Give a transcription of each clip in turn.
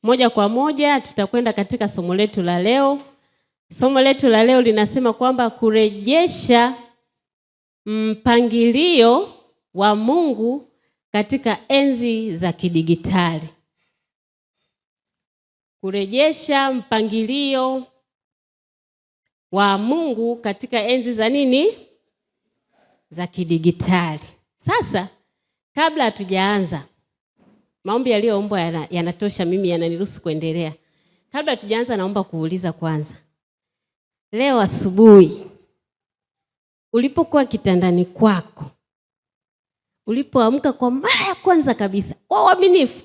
Moja kwa moja tutakwenda katika somo letu la leo. Somo letu la leo linasema kwamba kurejesha mpangilio wa Mungu katika enzi za kidigitali. Kurejesha mpangilio wa Mungu katika enzi za nini? Za kidigitali. Sasa kabla hatujaanza, maombi yaliyoombwa yanatosha, mimi yananiruhusu kuendelea. Kabla hatujaanza, naomba kuuliza kwanza. Leo asubuhi ulipokuwa kitandani kwako, ulipoamka kwa mara ya kwanza kabisa, kwa uaminifu,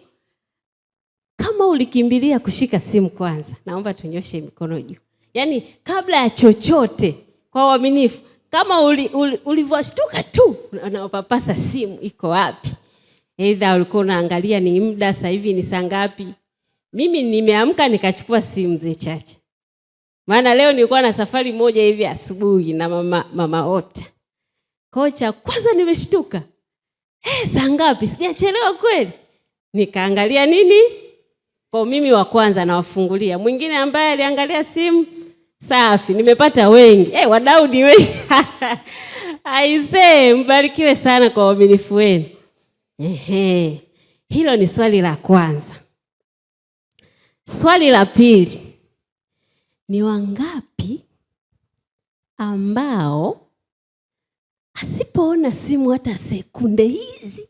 kama ulikimbilia kushika simu kwanza, naomba tunyoshe mikono juu. Yaani kabla ya chochote, kwa uaminifu, kama ulivyoshtuka tu unapapasa simu iko wapi? Aidha ulikuwa unaangalia ni muda sasa hivi ni saa ngapi? Mimi nimeamka nikachukua simu Mzee Chacha. Maana leo nilikuwa na safari moja hivi asubuhi na mama wote. Kocha kwanza nimeshtuka. Saa ngapi? Sijachelewa kweli? Nikaangalia nini? Kwa mimi wa kwanza nawafungulia. Mwingine ambaye aliangalia simu, safi, nimepata wengi. Wadau ni wengi. Aisee, mbarikiwe sana kwa uaminifu wenu. Hilo ni swali la kwanza. Swali la pili. Ni wangapi ambao asipoona simu hata sekunde hizi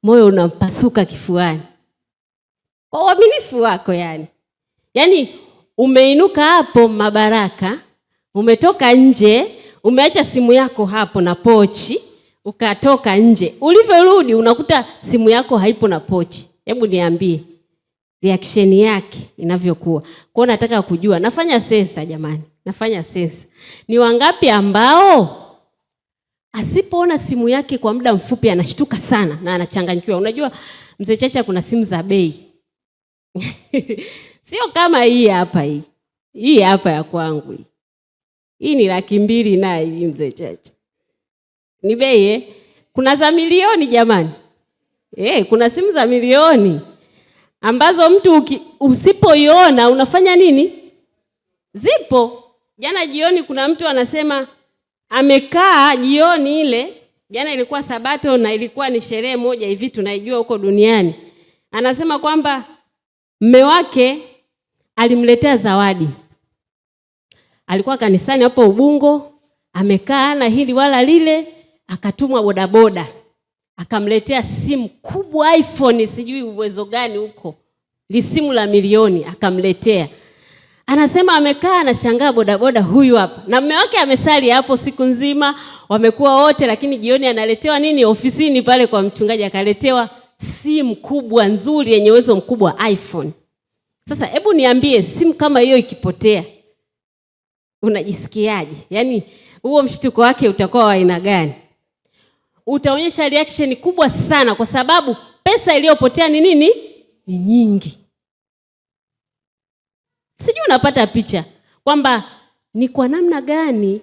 moyo unampasuka kifuani? Kwa uaminifu wako yani. Yaani umeinuka hapo mabaraka, umetoka nje, umeacha simu yako hapo na pochi, ukatoka nje. Ulivyorudi unakuta simu yako haipo na pochi. Hebu niambie reaction yake inavyokuwa. Kwa nataka kujua, nafanya sensa jamani, nafanya sensa. Ni wangapi ambao asipoona simu yake kwa muda mfupi anashtuka sana na anachanganyikiwa? Unajua Mzee Chacha kuna simu za bei. Sio kama hii hapa hii. Hii hapa ya kwangu hii. Hii ni 200,000 na hii Mzee Chacha. Ni bei Kuna za milioni jamani. Kuna simu za milioni ambazo mtu usipoiona unafanya nini? Zipo. Jana jioni kuna mtu anasema amekaa jioni ile, jana ilikuwa Sabato na ilikuwa ni sherehe moja hivi tunaijua huko duniani. Anasema kwamba mume wake alimletea zawadi. Alikuwa kanisani hapo Ubungo, amekaa na hili wala lile, akatumwa bodaboda. Akamletea simu kubwa iPhone, sijui uwezo gani huko. Simu la milioni akamletea. Anasema amekaa anashangaa bodaboda huyu hapa. Na mume wake amesali hapo siku nzima, wamekuwa wote, lakini jioni analetewa nini? Ofisini pale kwa mchungaji akaletewa simu kubwa nzuri yenye uwezo mkubwa iPhone. Sasa hebu niambie, simu kama hiyo ikipotea unajisikiaje? Yaani huo mshtuko wake utakuwa wa aina gani? Utaonyesha reaction kubwa sana, kwa sababu pesa iliyopotea ni nini? Ni nyingi. Sijui unapata picha kwamba ni kwa namna gani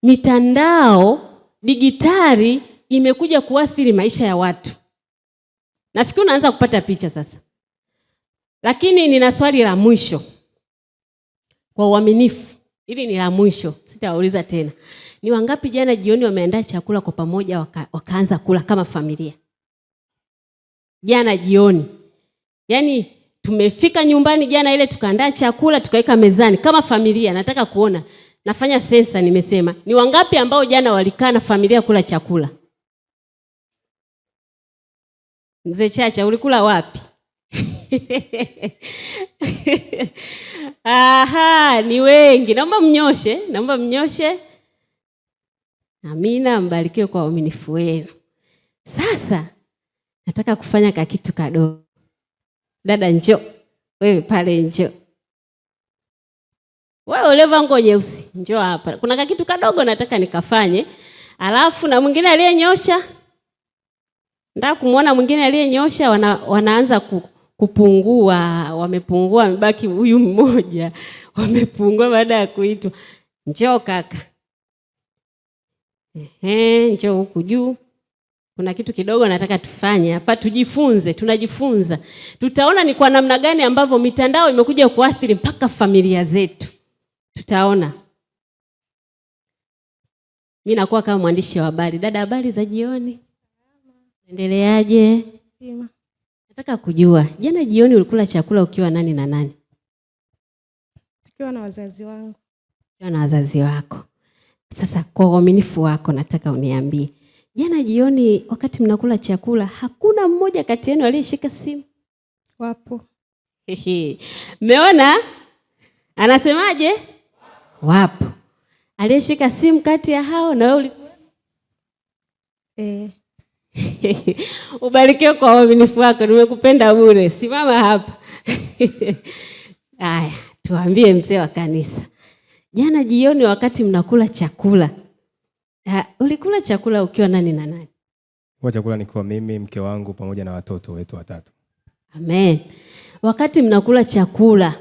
mitandao digitali imekuja kuathiri maisha ya watu. Nafikiri unaanza kupata picha sasa. Lakini nina swali la mwisho. Kwa uaminifu, hili ni la mwisho, sitauliza tena. Ni wangapi jana jioni wameandaa chakula kwa pamoja wakaanza kula kama familia? Jana jioni. Yaani tumefika nyumbani jana ile tukaandaa chakula tukaweka mezani kama familia. Nataka kuona, nafanya sensa nimesema. Ni wangapi ambao jana walikaa na familia kula chakula? Mzee Chacha ulikula wapi? Ni wengi. Naomba mnyoshe. Amina, mbarikiwe kwa uaminifu wenu. Sasa nataka kufanya kitu kadogo. Dada njoo. Wewe pale njoo. Wewe uleva nguo nyeusi, njoo hapa. Kuna kitu kadogo nataka nikafanye. Alafu na mwingine aliyenyosha. Nataka kumuona mwingine aliyenyosha, wanaanza kupungua, wamepungua, mbaki huyu mmoja. Wamepungua baada ya kuitwa. Njoo kaka. Njoo huku juu. Kuna kitu kidogo nataka tufanye hapa, tujifunze, tunajifunza. Tutaona ni kwa namna gani ambavyo mitandao imekuja kuathiri mpaka familia zetu. Tutaona. Mimi nakuwa kama mwandishi wa habari. Dada, habari za jioni? Endeleaje? Sima. Nataka kujua, jana jioni ulikula chakula ukiwa nani na nani? Tukiwa na wazazi wangu. Ukiwa na wazazi wako. Sasa kwa uaminifu wako nataka uniambie, jana jioni wakati mnakula chakula hakuna mmoja kati yenu aliyeshika simu? Wapo. Umeona? Anasemaje? Wapo. Aliyeshika simu kati ya hao na wewe ulikuwa? Ubarikiwe kwa uaminifu wako, nimekupenda bure. Simama hapa. Haya, tuambie mzee wa kanisa. Jana jioni wakati mnakula chakula, ulikula chakula ukiwa nani na nani? Kwa chakula nilikuwa mimi, mke wangu pamoja na watoto wetu 3. Amen. Wakati mnakula chakula,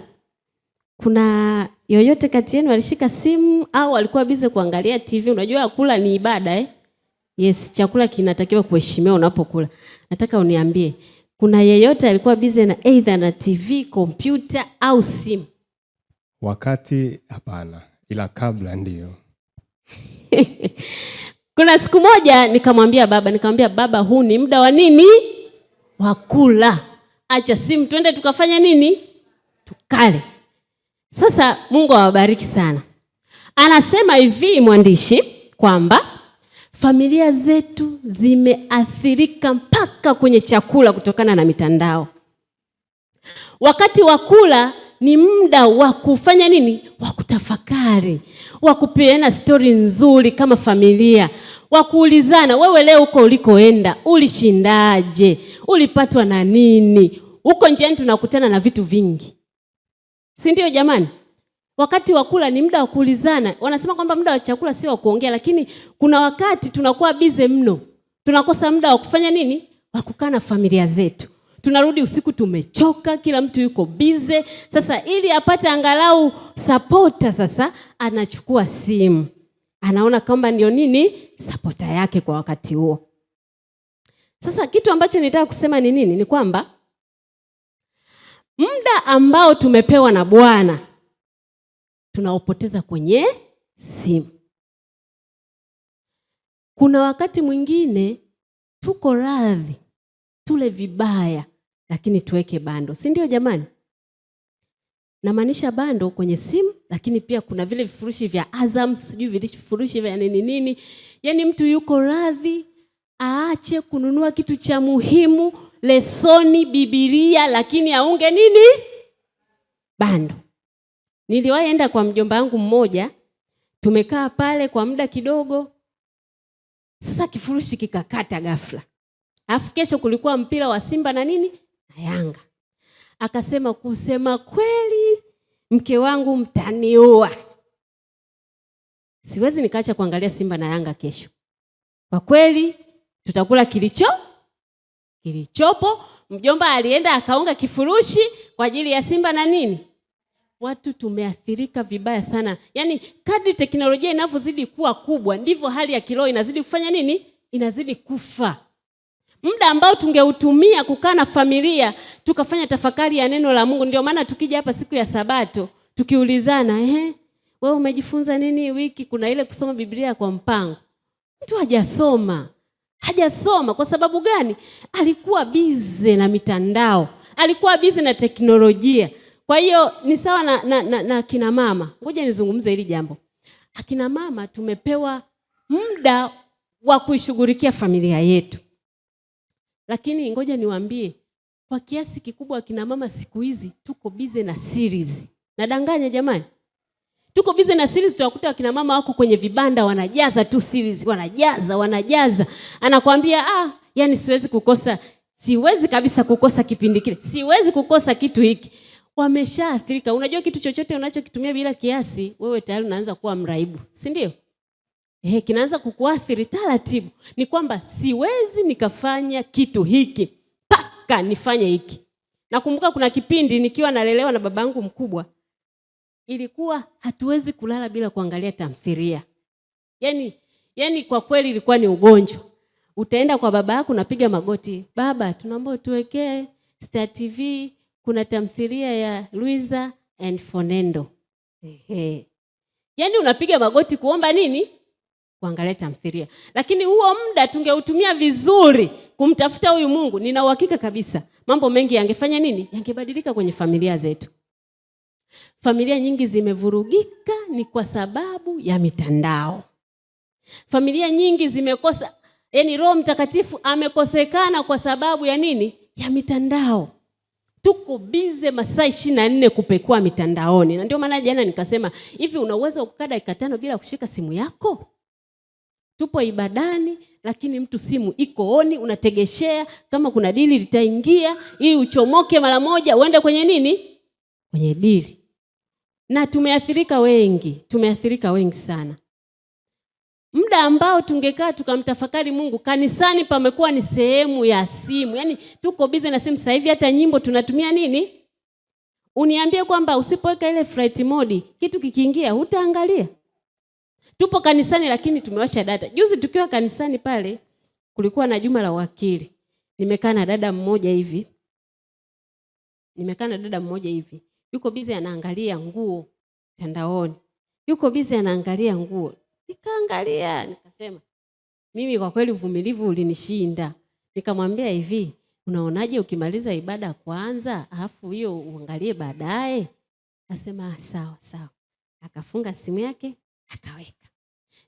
kuna yoyote kati yenu alishika simu au alikuwa busy kuangalia TV? Unajua kula ni ibada Yes, chakula kinatakiwa kuheshimiwa unapokula. Nataka uniambie, kuna yeyote alikuwa busy na either na TV, kompyuta au simu? Wakati hapana, ila kabla ndio. Kuna siku moja nikamwambia baba, huu ni muda wa nini? Wa kula. Acha simu, twende tukafanya nini? Tukale. Sasa Mungu awabariki sana. Anasema hivi mwandishi kwamba familia zetu zimeathirika mpaka kwenye chakula kutokana na mitandao. Wakati wa kula ni muda wa kufanya nini? Wa kutafakari, wa kupeana story nzuri kama familia, wa kuulizana, wewe leo uko ulikoenda, ulishindaje? Ulipatwa na nini? Uko njiani tunakutana na vitu vingi. Si ndio jamani? Wakati wa kula ni muda wa kuulizana. Wanasema kwamba muda wa chakula sio wa kuongea, lakini kuna wakati tunakuwa busy mno. Tunakosa muda wa kufanya nini? Wa kukaa na familia zetu. Tunarudi usiku tumechoka, kila mtu yuko busy. Sasa ili apate angalau supporter, sasa anachukua simu. Anaona kwamba ndio nini? Supporter yake kwa wakati huo. Sasa kitu ambacho nitaka kusema ni nini? Ni kwamba muda ambao tumepewa na Bwana tunaopoteza kwenye simu. Kuna wakati mwingine tuko radhi tule vibaya lakini tuweke bando. Si ndio jamani? Namaanisha bando kwenye simu, lakini pia kuna vile vifurushi vya Azam, sijui vifurushi vya nini. Yaani mtu yuko radhi aache kununua kitu cha muhimu, lesoni, Biblia, lakini aunge nini? Bando. Niliwahi enda kwa mjomba wangu mmoja, tumekaa pale kwa muda kidogo. Sasa kifurushi kikakata ghafla. Alafu kesho kulikuwa mpira wa Simba na nini? Na Yanga. Akasema, kusema kweli mke wangu mtaniua. Siwezi nikaacha kuangalia Simba na Yanga kesho. Kwa kweli tutakula kilichopo. Mjomba alienda akaunga kifurushi kwa ajili ya Simba na nini? Watu tumeathirika vibaya sana. Yaani kadri teknolojia inavyozidi kuwa kubwa, ndivyo hali ya kiroho inazidi kufanya nini? Inazidi kufa. Muda ambao tungeutumia kukaa na familia, tukafanya tafakari ya neno la Mungu. Ndio maana tukija hapa siku ya Sabato, tukiulizana, wewe umejifunza nini wiki? Kuna ile kusoma Biblia kwa mpango. Mtu hajasoma kwa sababu gani? Alikuwa busy na mitandao, alikuwa busy na teknolojia. Kwa hiyo ni sawa na akina mama. Ngoja nizungumze hili jambo. Akina mama tumepewa muda wa kuishughulikia familia yetu. Lakini ngoja niwaambie, kwa kiasi kikubwa akina mama siku hizi tuko busy na series. Nadanganya jamani? Tuko busy na series, tutakuta akina mama wako kwenye vibanda wanajaza tu series, wanajaza. Anakuambia, yani siwezi kabisa kukosa kipindi kile. Siwezi kukosa kitu hiki. Wameshaathirika. Unajua kitu chochote unachokitumia bila kiasi, wewe tayari unaanza kuwa mraibu. Si ndio? Kinaanza kukuathiri taratibu. Ni kwamba siwezi nikafanya kitu hiki mpaka nifanye hiki. Nakumbuka kuna kipindi nikiwa nalelewa na babangu mkubwa, ilikuwa hatuwezi kulala bila kuangalia tamthilia. Yaani kwa kweli ilikuwa ni ugonjwa. utaenda kwa baba yako unapiga magoti, baba tunaomba tuwekee Star TV, kuna tamthilia ya Luiza and Fonendo. Yaani unapiga magoti kuomba nini? Kuangalia tamthilia. Lakini huo muda tungeutumia vizuri kumtafuta huyu Mungu, nina uhakika kabisa mambo mengi yangefanya nini? Yangebadilika kwenye familia zetu. Familia nyingi zimevurugika ni kwa sababu ya mitandao. Familia nyingi zimekosa, yani Roho Mtakatifu amekosekana kwa sababu ya nini? Ya mitandao. Tuko bize masaa 24 kupekua mitandaoni. Na ndio maana jana nikasema, hivi una uwezo wa kukaa dakika 5 bila kushika simu yako? Tupo ibadani lakini mtu simu iko oni, unategeshea kama kuna dili litaingia ili uchomoke mara moja uende kwenye nini? Kwenye dili. Na tumeathirika wengi sana. Muda ambao tungekaa tukamtafakari Mungu, kanisani pamekuwa ni sehemu ya simu. Yaani tuko busy na simu. Sasa hivi hata nyimbo tunatumia nini? Uniambie kwamba usipoweka ile flight mode, kitu kikiingia hutaangalia. Tupo kanisani lakini tumewasha data. Juzi tukiwa kanisani pale kulikuwa na juma la wakili. Nimekaa na dada mmoja hivi. Yuko busy anaangalia nguo mtandaoni. Nikaangalia, nikasema, mimi kwa kweli uvumilivu ulinishinda. Nikamwambia hivi, unaonaje ukimaliza ibada kwanza, alafu hiyo uangalie baadaye? Akasema sawa. Akafunga simu yake, akaweka.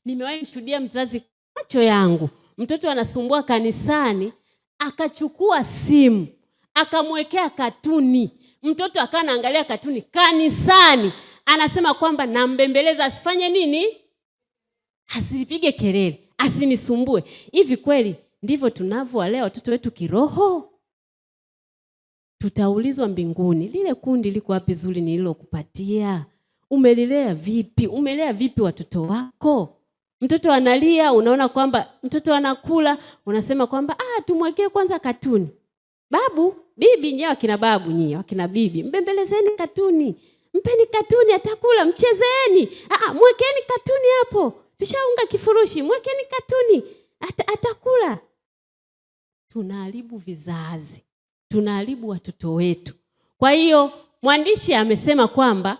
Nimewahi kushuhudia mzazi macho yangu, mtoto anasumbua kanisani, akachukua simu, akamwekea katuni. Mtoto akawa anaangalia katuni kanisani. Anasema kwamba nambembeleza asifanye nini? Asipige kelele, asinisumbue. Hivi kweli ndivyo tunavyowalea watoto wetu kiroho? Tutaulizwa mbinguni, lile kundi liko wapi zuri nililokupatia? Umelilea vipi? Umelea vipi watoto wako? Mtoto analia, unaona kwamba mtoto anakula, unasema kwamba tumwekee kwanza katuni. Babu, bibi, nyewe akina babu, nyewe akina bibi, mbembelezeni katuni. Mpeni katuni atakula, mchezeeni. Mwekeni katuni hapo. Tushaunga kifurushi, mwekeni katuni. Atakula. Tunaharibu vizazi. Tunaharibu watoto wetu. Kwa hiyo mwandishi amesema kwamba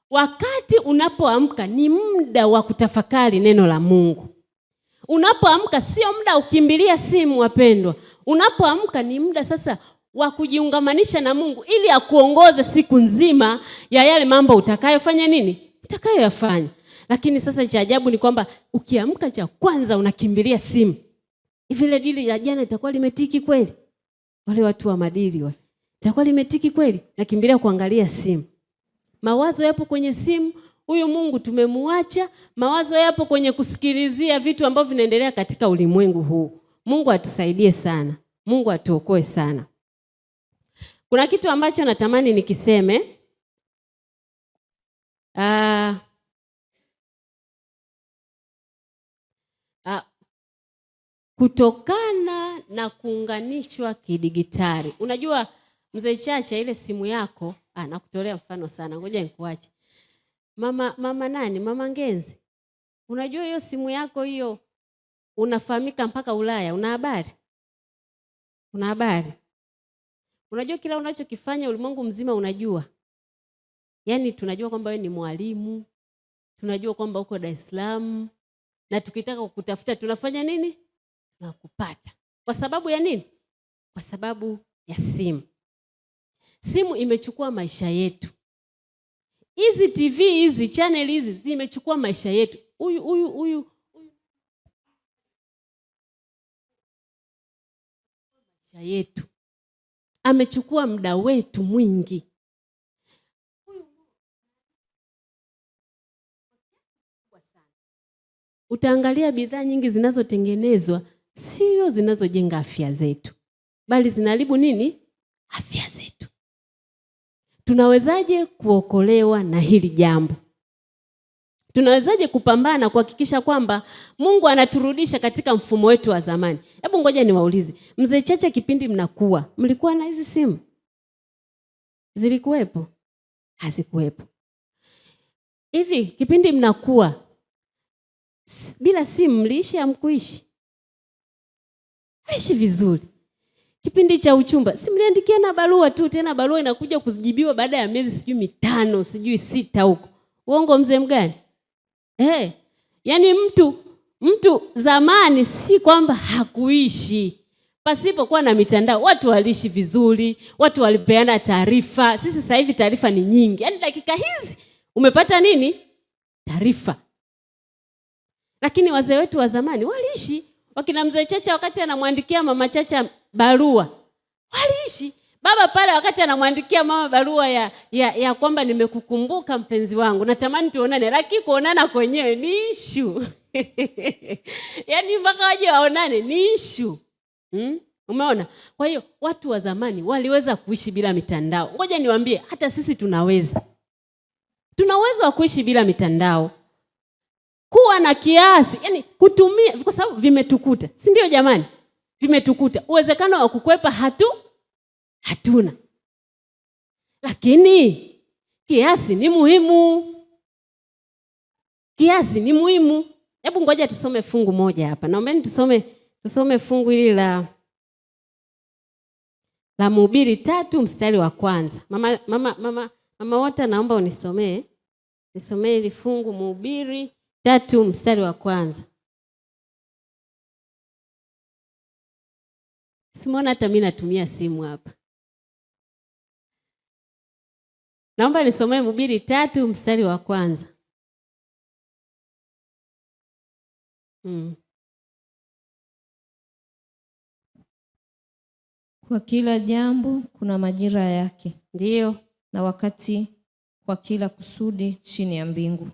wakati unapoamka ni muda wa kutafakari neno la Mungu. Unapoamka sio muda ukimbilia simu wapendwa. Unapoamka ni muda sasa wa kujiungamanisha na Mungu ili akuongoze siku nzima ya yale mambo utakayofanya nini? Utakayoyafanya. Lakini sasa cha ajabu ni kwamba ukiamka cha kwanza unakimbilia simu. Hivi ile dili ya jana itakuwa limetiki kweli? Wale watu wa madili wale. Itakuwa limetiki kweli? Nakimbilia kuangalia simu. Mawazo yapo kwenye simu, huyu Mungu tumemuacha. Mawazo yapo kwenye kusikilizia vitu ambavyo vinaendelea katika ulimwengu huu. Mungu atusaidie sana. Mungu atuokoe sana. Kuna kitu ambacho natamani nikiseme. Kutokana na kuunganishwa kidigitali. Unajua mzee Chacha, ile simu yako, nakutolea mfano sana. Ngoja nikuache. Mama Ngenzi. Unajua hiyo simu yako hiyo unafahamika mpaka Ulaya. Una habari? Unajua kila unachokifanya ulimwengu mzima unajua. Yaani tunajua kwamba wewe ni mwalimu. Tunajua kwamba uko Dar es Salaam. Na tukitaka kukutafuta tunafanya nini? Tunakupata. Kwa sababu ya nini? Kwa sababu ya simu. Simu imechukua maisha yetu. Hizi TV hizi, channel hizi zimechukua maisha yetu. Huyu maisha yetu. Amechukua muda wetu mwingi. Utaangalia bidhaa nyingi zinazotengenezwa sio zinazojenga afya zetu, bali zinaharibu nini? Afya zetu. Tunawezaje kuokolewa na hili jambo? Tunawezaje kupambana kuhakikisha kwamba Mungu anaturudisha katika mfumo wetu wa zamani? Hebu ngoja niwaulize. Mzee Chacha, kipindi mnakuwa, mlikuwa na hizi simu? Zilikuwepo? Hazikuwepo. Hivi kipindi mnakuwa bila simu mliishi amkuishi? waliishi vizuri. Kipindi cha uchumba, si mliandikiana barua tu, tena barua inakuja kujibiwa baada ya miezi 5, 6 huko. Uongo mzee mgani? Yaani mtu zamani si kwamba hakuishi pasipo kuwa na mitandao. Watu waliishi vizuri, watu walipeana taarifa. Sisi sasa hivi taarifa ni nyingi. Yaani dakika hizi umepata nini? Taarifa. Lakini wazee wetu wa zamani waliishi. Wakina mzee Chacha wakati anamwandikia mama Chacha barua, waliishi. Baba pale wakati anamwandikia mama barua ya kwamba nimekukumbuka mpenzi wangu, natamani tuonane, lakini kuonana kwenyewe ni issue. Yaani mpaka waje waonane ni issue. Umeona? Kwa hiyo watu wa zamani waliweza kuishi bila mitandao. Ngoja niwaambie, hata sisi tunaweza. Tunaweza wa kuishi bila mitandao. Kuwa na kiasi, yani kutumia, kwa sababu vimetukuta. Si ndio jamani? Vimetukuta. Uwezekano wa kukwepa hatuna. Lakini kiasi ni muhimu. Kiasi ni muhimu. Hebu ngoja tusome fungu moja hapa. Naombeni tusome fungu hili la Mhubiri 3 mstari wa 1. Mama wote naomba unisomee. Nisomee hili fungu Mhubiri 3 mstari wa 1. Simona hata mimi natumia simu hapa. Naomba nisomee Mhubiri 3 mstari wa 1. Kwa kila jambo kuna majira yake. Ndio. Na wakati kwa kila kusudi chini ya mbingu.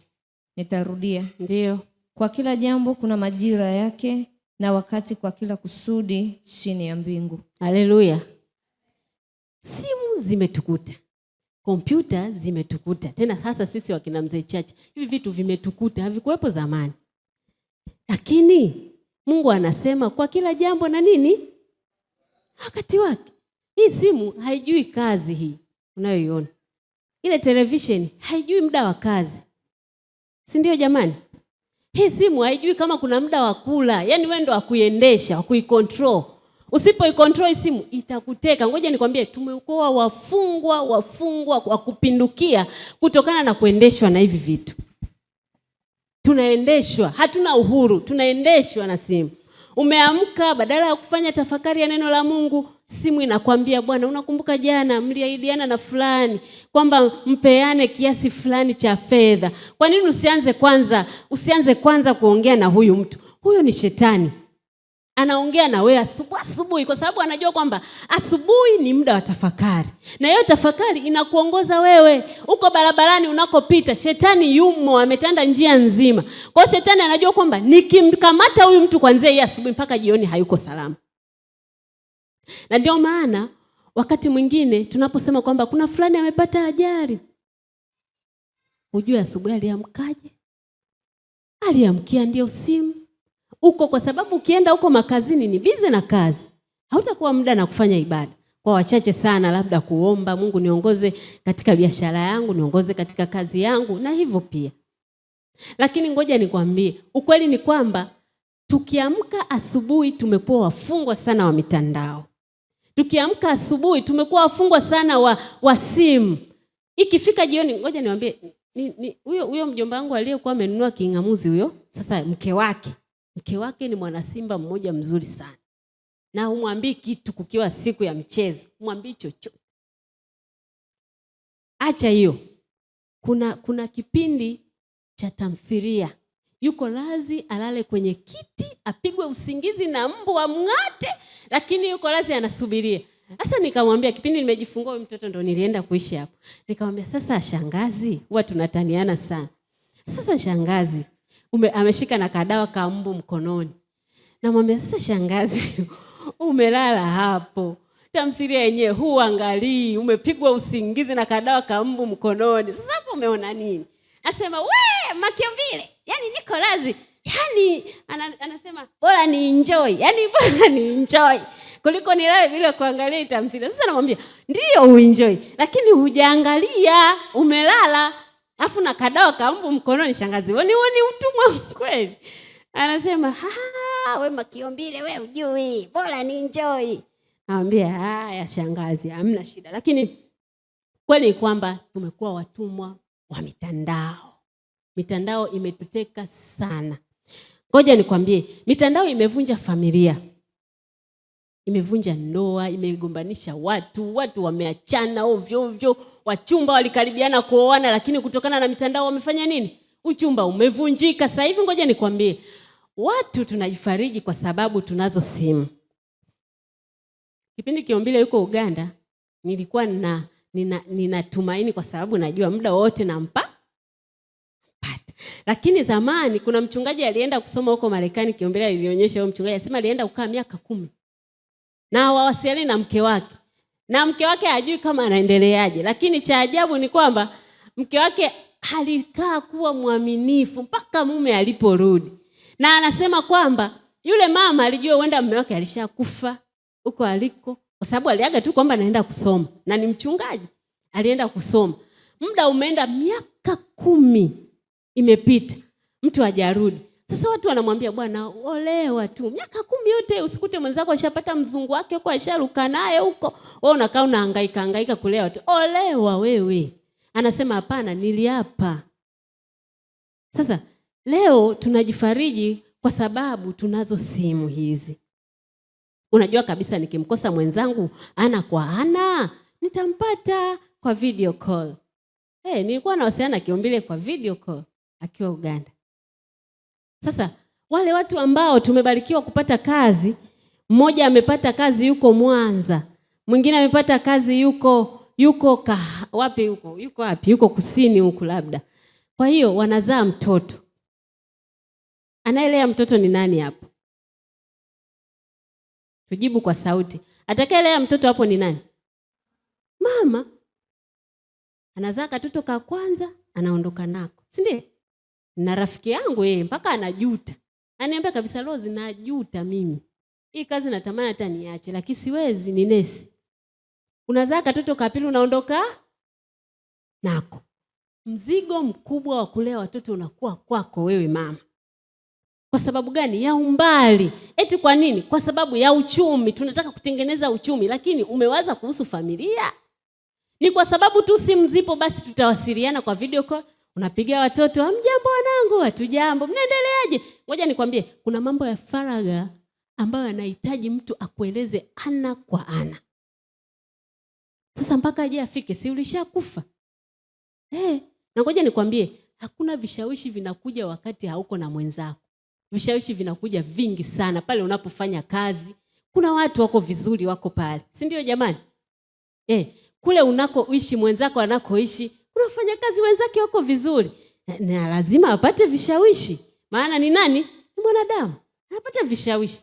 Nitarudia. Ndio. Kwa kila jambo kuna majira yake na wakati kwa kila kusudi chini ya mbingu. Haleluya. Simu zimetukuta. Kompyuta zimetukuta. Tena sasa sisi wakina mzee Chacha, hivi vitu vimetukuta, havikuwepo zamani. Lakini Mungu anasema kwa kila jambo na nini? Wakati wake. Hii simu haijui kazi hii unayoiona. Ile television haijui muda wa kazi. Si ndio jamani? Hii simu haijui kama kuna muda wa kula. Yaani wewe ndo wa kuiendesha, wa kuicontrol. Usipoicontrol simu itakuteka. Ngoja nikwambie, tumekuwa wafungwa wa kupindukia kutokana na kuendeshwa na hivi vitu. Tunaendeshwa, hatuna uhuru, tunaendeshwa na simu. Umeamka, badala ya kufanya tafakari ya neno la Mungu, simu inakwambia, bwana unakumbuka jana mliahidiana na fulani kwamba mpeane kiasi fulani cha fedha. Kwa nini usianze kwanza kuongea na huyu mtu? Huyo ni shetani. Anaongea na wewe asubuhi kwa sababu anajua kwamba asubuhi ni muda wa tafakari. Na hiyo tafakari inakuongoza wewe. Uko barabarani unakopita, shetani yumo, ametanda njia nzima. Kwa hiyo shetani anajua kwamba nikimkamata huyu mtu kuanzia hii asubuhi mpaka jioni hayuko salama. Na ndio maana wakati mwingine tunaposema kwamba kuna fulani amepata ajali, ujue asubuhi aliamkaje? Aliamkia ndio simu. Uko kwa sababu ukienda huko makazini ni busy na kazi. Hautakuwa muda na kufanya ibada. Kwa wachache sana labda kuomba, Mungu niongoze katika biashara yangu, niongoze katika kazi yangu na hivyo pia. Lakini ngoja nikwambie, ukweli ni kwamba tukiamka asubuhi tumekuwa wafungwa sana wa mitandao. Tukiamka asubuhi tumekuwa wafungwa sana wa simu. Ikifika jioni, ngoja niwaambie, huyo mjomba wangu aliyekuwa amenunua kingamuzi huyo, sasa mke wake ni mwana Simba mmoja mzuri sana. Na humwambii kitu kukiwa siku ya michezo. Humwambii chochote. Acha hiyo. Kuna kipindi cha tamthilia. Yuko lazi alale kwenye kiti, apigwe usingizi na mbu amng'ate, lakini yuko lazi anasubiria. Sasa nikamwambia, kipindi nimejifungua huyu mtoto ndo nilienda kuishi hapo. Nikamwambia, sasa shangazi, huwa tunataniana sana. Sasa shangazi, ameshika na kadawa ka mbu mkononi. Namwambia, sasa shangazi, umelala hapo. Tamthilia yenyewe huangalii, umepigwa usingizi na kadawa ka mbu mkononi. Sasa hapo umeona nini? Anasema, Makiambile, yani niko lazi. Yani anasema bora ni enjoy kuliko nilale bila kuangalia tamthilia. Sasa namwambia, ndio uenjoy, lakini hujaangalia, umelala. Afu na kadawa ka mbu mkononi, shangazi. Woni utumwa kweli. Anasema, we Makiombile, we ujui, bora ni enjoy. Naambia, haya shangazi, hamna shida. Lakini kweli kwamba tumekuwa watumwa wa mitandao. Mitandao imetuteka sana. Ngoja nikwambie, mitandao imevunja familia. Imevunja ndoa, imegombanisha watu wameachana ovyo ovyo, wachumba walikaribiana kuoana lakini kutokana na mitandao wamefanya nini? Uchumba umevunjika. Sasa hivi ngoja nikwambie, watu tunajifariji kwa sababu tunazo simu. Kipindi Kiombile yuko Uganda, nilikuwa ninatumaini kwa sababu najua muda wote nampa. Lakini zamani kuna mchungaji alienda kusoma huko Marekani, Kiombile alionyesha huyo mchungaji, asema alienda kukaa miaka 10. Na wawasiliane na mke wake. Na mke wake hajui kama anaendeleaje. Lakini cha ajabu ni kwamba mke wake alikaa kuwa mwaminifu mpaka mume aliporudi. Na anasema kwamba yule mama alijua huenda mume wake alishakufa huko aliko, kwa sababu aliaga tu kwamba anaenda kusoma. Na ni mchungaji, alienda kusoma. Muda umeenda miaka 10 imepita. Mtu hajarudi. Sasa watu wanamwambia, bwana olewa tu. Miaka 10 yote usikute mwenzako ashapata mzungu wake huko, asharuka naye huko. Wewe unakaa unahangaika kulea watu. Olewa wewe. Anasema hapana, niliapa. Sasa leo tunajifariji kwa sababu tunazo simu hizi. Unajua kabisa nikimkosa mwenzangu ana kwa ana, nitampata kwa video call. Nilikuwa nawasiliana na Kiombile kwa video call akiwa Uganda. Sasa wale watu ambao tumebarikiwa kupata kazi, mmoja amepata kazi yuko Mwanza, mwingine amepata kazi yuko wapi? Yuko kusini huko labda. Kwa hiyo wanazaa mtoto. Anaelea mtoto ni nani hapo? Tujibu kwa sauti. Atakaelea mtoto hapo ni nani? Mama. Anazaa katoto ka kwanza, anaondoka nako. Si ndiyo? Na rafiki yangu yeye mpaka anajuta. Ananiambia kabisa, Rose, najuta mimi. Hii kazi natamani hata niache, lakini siwezi, ni nesi. Unazaa katoto ka pili unaondoka nako. Mzigo mkubwa wa kulea watoto unakuwa kwako wewe mama. Kwa sababu gani? Ya umbali. Eti kwa nini? Kwa sababu ya uchumi. Tunataka kutengeneza uchumi, lakini umewaza kuhusu familia? Ni kwa sababu tu simu zipo basi tutawasiliana kwa video call. Unapigia watoto, hamjambo wanangu, hatujambo, mnaendeleaje? Ngoja nikwambie, kuna mambo ya faragha ambayo yanahitaji mtu akueleze ana kwa ana. Sasa mpaka aje afike, si ulishakufa? Na ngoja nikwambie, hakuna vishawishi vinakuja wakati hauko na mwenzako. Vishawishi vinakuja vingi sana pale unapofanya kazi. Kuna watu wako vizuri wako pale. Si ndio jamani? Kule unakoishi mwenzako anakoishi, unafanya kazi wenzake wako vizuri. Na lazima apate vishawishi. Maana ni nani? Ni mwanadamu. Anapata vishawishi.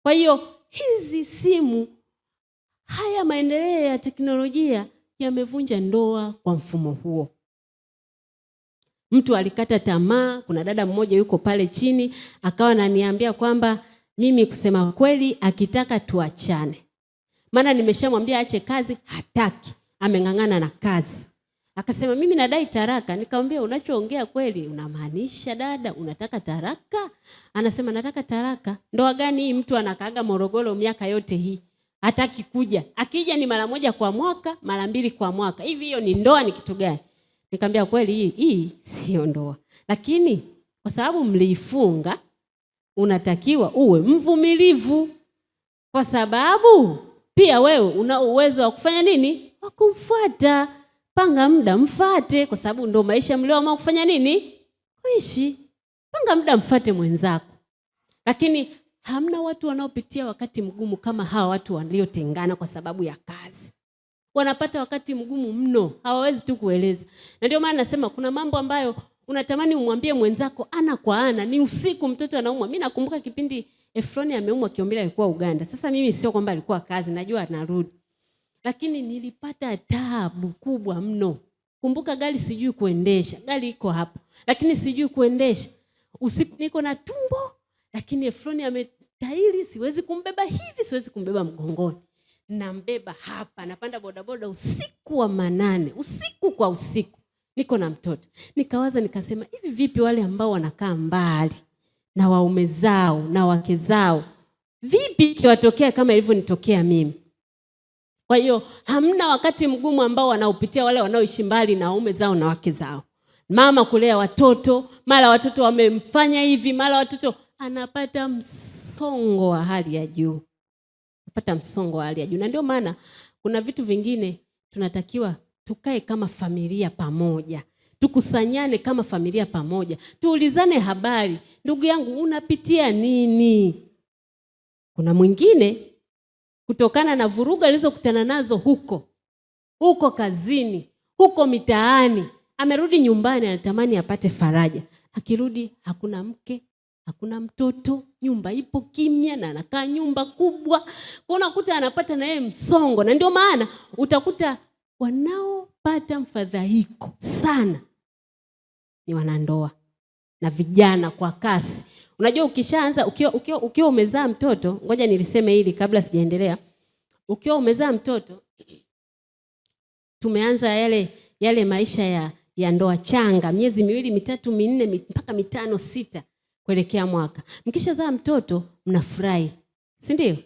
Kwa hiyo hizi simu, haya maendeleo ya teknolojia yamevunja ndoa kwa mfumo huo. Mtu alikata tamaa. Kuna dada mmoja yuko pale chini akawa ananiambia kwamba mimi kusema kweli akitaka tuachane. Maana nimeshamwambia aache kazi, hataki. Ameng'ang'ana na kazi. Akasema mimi nadai taraka. Nikamwambia unachoongea kweli unamaanisha dada? Unataka taraka? Anasema nataka taraka. Ndoa gani hii mtu anakaaga Morogoro miaka yote hii? Hataki kuja. Akija ni mara moja kwa mwaka, mara 2 kwa mwaka. Hivi hiyo ni ndoa ni kitu gani? Nikamwambia kweli hii sio ndoa. Lakini kwa sababu mliifunga, unatakiwa uwe mvumilivu. Kwa sababu pia wewe una uwezo wa kufanya nini? Wa kumfuata. Panga muda mfuate, kwa sababu ndo maisha mlioamua kufanya nini? Kuishi. Panga muda mfuate mwenzako. Lakini hamna watu wanaopitia wakati mgumu kama hawa watu waliotengana kwa sababu ya kazi. Wanapata wakati mgumu mno, hawawezi tu kueleza. Na ndio maana nasema kuna mambo ambayo unatamani umwambie mwenzako ana kwa ana. Ni usiku mtoto anaumwa. Mimi nakumbuka kipindi Efroni ameumwa Kiombile alikuwa Uganda. Sasa mimi sio kwamba alikuwa kazi, najua anarudi. Lakini nilipata taabu kubwa mno. Kumbuka gari sijui kuendesha. Gari iko hapo, lakini sijui kuendesha. Usiku niko na tumbo, lakini Efroni ametairi, siwezi kumbeba hivi, siwezi kumbeba mgongoni. Nambeba hapa, napanda bodaboda usiku wa manane, usiku kwa usiku. Niko na mtoto. Nikawaza nikasema, hivi vipi wale ambao wanakaa mbali? na waume zao na wake zao. Vipi ikiwatokea kama ilivyonitokea mimi? Kwa hiyo hamna wakati mgumu ambao wanaopitia wale wanaoishi mbali na waume zao na wake zao. Mama kulea watoto, mara watoto wamemfanya hivi, mara watoto anapata msongo wa hali ya juu. Anapata msongo wa hali ya juu. Na ndio maana kuna vitu vingine tunatakiwa tukae kama familia pamoja. Tukusanyane kama familia pamoja. Tuulizane habari. Ndugu yangu, unapitia nini? Kuna mwingine kutokana na vuruga alizokutana nazo huko kazini, huko mitaani, amerudi nyumbani anatamani apate faraja. Akirudi hakuna mke, hakuna mtoto, nyumba ipo kimya na anakaa nyumba kubwa. Unakuta anapata na yeye msongo. Na ndio maana utakuta wanaopata mfadhaiko sana ni wanandoa na vijana kwa kasi. Unajua ukishaanza ukiwa umezaa mtoto, ngoja niliseme hili kabla sijaendelea. Ukiwa umezaa mtoto, tumeanza yale maisha ya ndoa changa, miezi 2, 3, 4 mpaka 5, 6 kuelekea mwaka. Mkishazaa mtoto mnafurahi. Si ndio?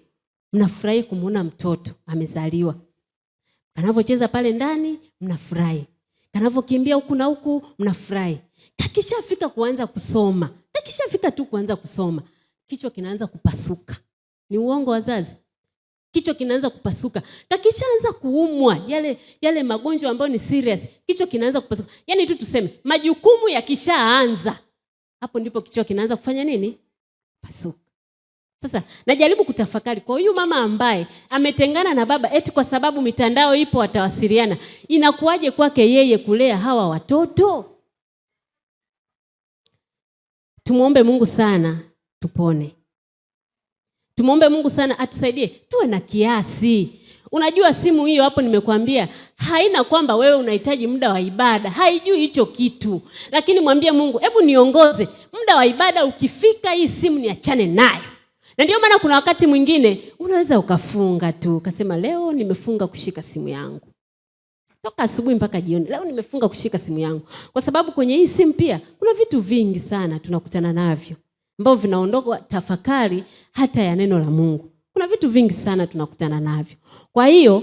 Mnafurahi kumuona mtoto amezaliwa. Kanavyocheza pale ndani mnafurahi. Kanavyokimbia huku na huku mnafurahi. Kakishafika kuanza kusoma. Kakishafika tu kuanza kusoma, kichwa kinaanza kupasuka. Ni uongo wazazi? Kichwa kinaanza kupasuka. Kakishaanza kuumwa yale magonjwa ambayo ni serious, kichwa kinaanza kupasuka. Yaani tu tuseme majukumu yakishaanza, hapo ndipo kichwa kinaanza kufanya nini? Pasuka. Sasa najaribu kutafakari kwa huyu mama ambaye ametengana na baba eti kwa sababu mitandao ipo watawasiliana. Inakuwaje kwake yeye kulea hawa watoto? Tumuombe Mungu sana tupone. Tumuombe Mungu sana atusaidie tuwe na kiasi. Unajua simu hiyo hapo nimekuambia haina kwamba wewe unahitaji muda wa ibada. Haijui hicho kitu. Lakini mwambie Mungu, hebu niongoze. Muda wa ibada ukifika hii simu niachane nayo. Na ndio maana kuna wakati mwingine unaweza ukafunga tu. Ukasema leo nimefunga kushika simu yangu. Toka asubuhi mpaka jioni. Leo nimefunga kushika simu yangu. Kwa sababu kwenye hii simu pia kuna vitu vingi sana tunakutana navyo ambavyo vinaondoa tafakari hata ya neno la Mungu. Kuna vitu vingi sana tunakutana navyo. Kwa hiyo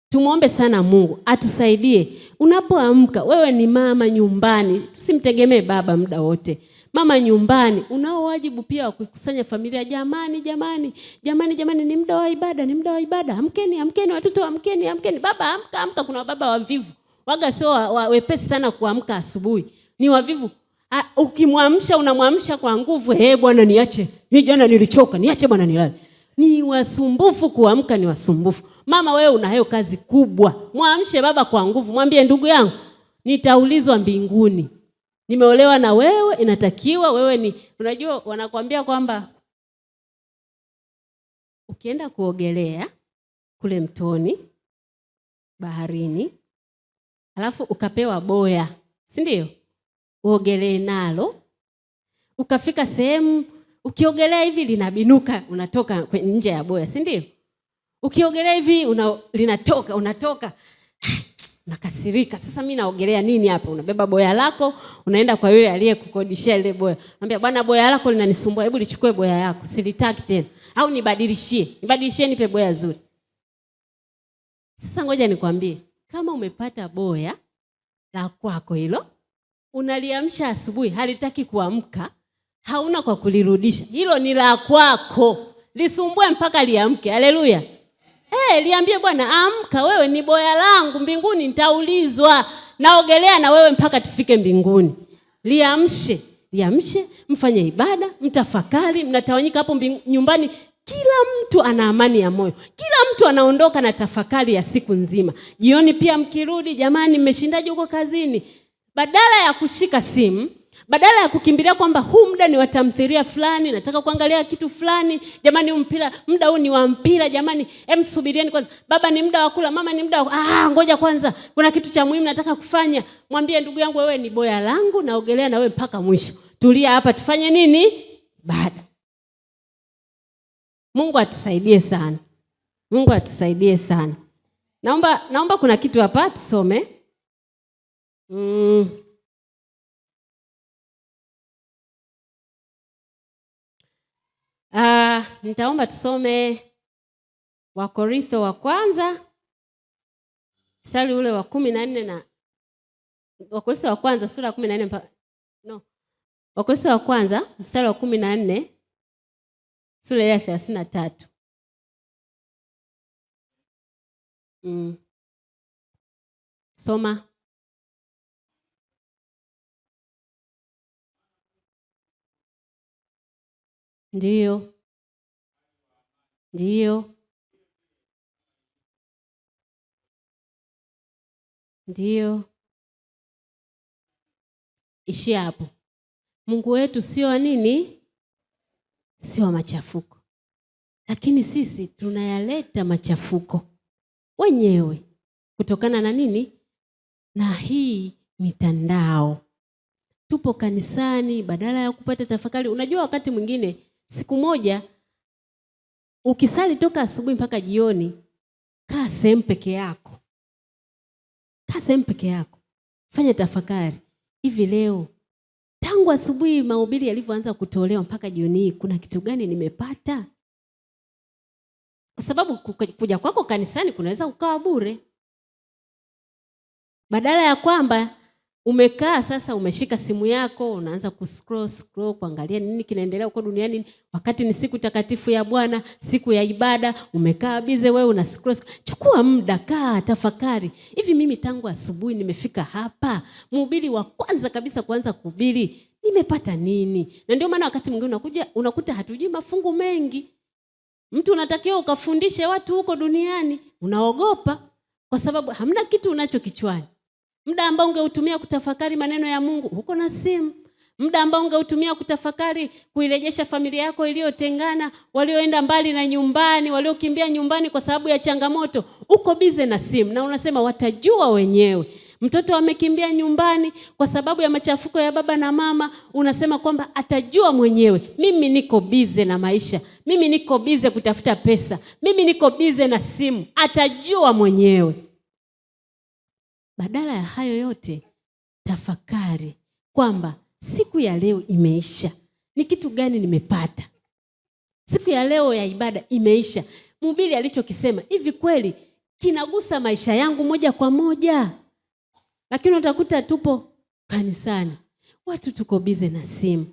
tumuombe sana Mungu atusaidie. Unapoamka wewe ni mama nyumbani, tusimtegemee baba muda wote. Mama nyumbani unao wajibu pia wa kukusanya familia. Jamani ni muda wa ibada, ni muda wa ibada. Amkeni watoto, amkeni. Baba amka. Kuna baba wavivu. Waga sio wepesi sana kuamka asubuhi. Ni wavivu. Ukimwamsha unamwamsha kwa nguvu. Bwana niache. Mimi jana nilichoka. Niache bwana nilale. Ni wasumbufu kuamka, ni wasumbufu. Mama wewe una hiyo kazi kubwa. Mwamshe baba kwa nguvu. Mwambie ndugu yangu, nitaulizwa mbinguni. Nimeolewa na wewe, inatakiwa wewe ni unajua wanakuambia kwamba ukienda kuogelea kule mtoni, baharini, alafu ukapewa boya, si ndio? Uogelee nalo. Ukafika sehemu ukiogelea hivi linabinuka, unatoka nje ya boya, si ndio? Ukiogelea hivi unatoka. Nakasirika. Sasa mimi naogelea nini hapa? Unabeba boya lako, unaenda kwa yule aliyekukodishia ile boya. Anambia bwana, boya lako linanisumbua, hebu lichukue boya yako. Silitaki tena. Au nibadilishie nipe boya zuri. Sasa ngoja nikwambie, kama umepata boya la kwako hilo, unaliamsha asubuhi, halitaki kuamka, hauna kwa kulirudisha. Hilo ni la kwako. Lisumbue mpaka liamke. Haleluya. Liambie Bwana, amka, wewe ni boya langu, mbinguni nitaulizwa. Naogelea na wewe mpaka tufike mbinguni. Liamshe, mfanye ibada, mtafakari, mnatawanyika hapo nyumbani. Kila mtu ana amani ya moyo. Kila mtu anaondoka na tafakari ya siku nzima. Jioni pia mkirudi, jamani mmeshindaje huko kazini? Badala ya kushika simu, badala ya kukimbilia kwamba huu muda ni wa tamthilia fulani, nataka kuangalia kitu fulani, jamani muda huu ni wa mpira, jamani subirieni kwanza, baba ni muda wa kula, mama ni muda wa ngoja kwanza, kuna kitu cha muhimu nataka kufanya. Mwambie ndugu yangu, wewe ni boya langu, naogelea na wewe mpaka mwisho. Tulia hapa tufanye nini? Baada. Mungu atusaidie sana. Naomba kuna kitu hapa tusome. Nitaomba tusome Wakorintho wa kwanza mstari ule wa 14 na Wakorintho wa kwanza sura ya 14 Wakorintho wa kwanza mstari wa 14 sura ya 33. Soma. Ndiyo. Ishi hapo. Mungu wetu sio nini? Sio machafuko. Lakini sisi tunayaleta machafuko wenyewe kutokana na nini? Na hii mitandao. Tupo kanisani badala ya kupata tafakari. Unajua wakati mwingine siku moja ukisali toka asubuhi mpaka jioni, kaa sehemu peke yako. Fanya tafakari. Hivi leo tangu asubuhi mahubiri yalivyoanza kutolewa mpaka jioni hii, kuna kitu gani nimepata? Kwa sababu kuja kwako kanisani kunaweza kukaa bure. Badala ya kwamba umekaa sasa umeshika simu yako unaanza kuscroll kuangalia nini kinaendelea huko duniani, wakati ni siku takatifu ya Bwana, siku ya ibada, umekaa bize wewe una scroll. Chukua muda, kaa tafakari. Hivi mimi tangu asubuhi nimefika hapa, mhubiri wa kwanza kabisa kuanza kuhubiri, nimepata nini? Na ndio maana wakati mwingine unakuta hatujui mafungu mengi. Mtu unatakiwa ukafundishe watu huko duniani, unaogopa kwa sababu hamna kitu unacho kichwani. Muda ambao ungeutumia kutafakari maneno ya Mungu uko na simu. Muda ambao ungeutumia kutafakari kuirejesha familia yako iliyotengana, walioenda mbali na nyumbani, waliokimbia nyumbani kwa sababu ya changamoto, uko bize na simu na unasema watajua wenyewe. Mtoto amekimbia nyumbani kwa sababu ya machafuko ya baba na mama, unasema kwamba atajua mwenyewe. Mimi niko bize na maisha, mimi niko bize kutafuta pesa, mimi niko bize na simu, atajua mwenyewe. Badala ya hayo yote, tafakari kwamba siku ya leo imeisha. Ni kitu gani nimepata? Siku ya leo ya ibada imeisha. Mhubiri alichokisema hivi kweli kinagusa maisha yangu moja kwa moja? Lakini utakuta tupo kanisani, watu tuko bize na simu.